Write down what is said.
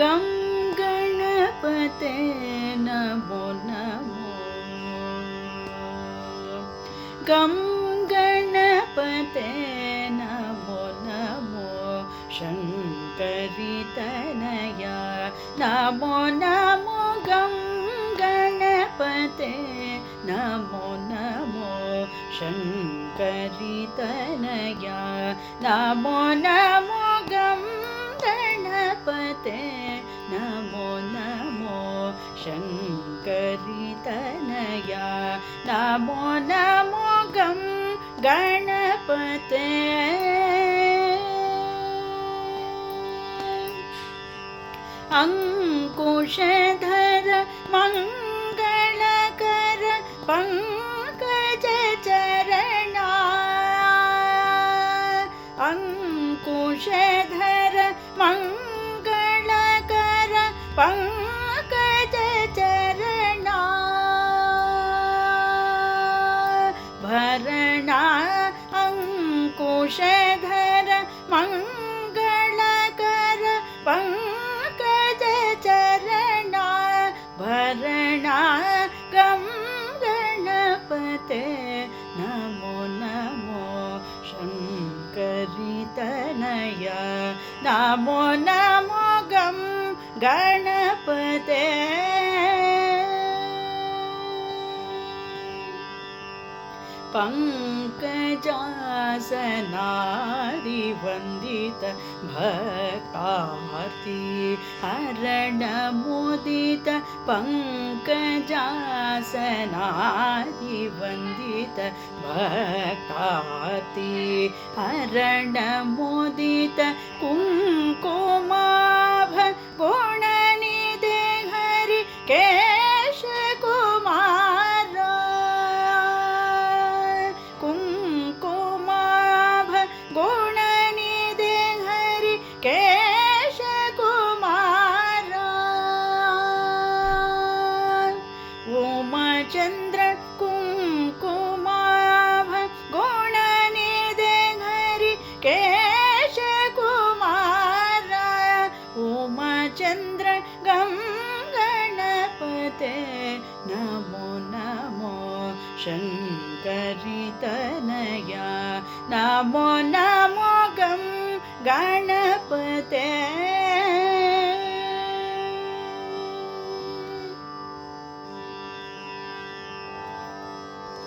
गं गणपते नमो नमो। गं गणपते नमो नमो। शङ्करि तनया नमो नमो। गं गणपते नमो नमो। शङ्करि तनया नमो नमो। गं गणपते नमो नमो। शङ्करि तनया नमो नमो। गं गणपते अंकुशधर मंगलकर पंकज चरणा। अंकुशधर मंगलकर पंकज चरणा। भरणा अंकुशधर मंगलकर पंकज चरणा। भरणा गं गणपते नमो नमो। शङ्करि तनया नमो नमो। गं गणपते पंकजासनादिवन्दित भक्तार्ति हरण मुदित। पंकजासनादिवन्दित भक्तार्ति हरण मुदित। कुङ्कुमाभ गुणनिधे हरि केश कुमार। कुङ्कुमाभ गुणनिधे हरि केश कुमार। उमाचन्द्र कुङ्कुमाभ गुणनिधे हरि केश कुमार। उमाचन्द्र गं गणपते नमो नमो। शङ्करि तनया नमो नमो। गं गणपते।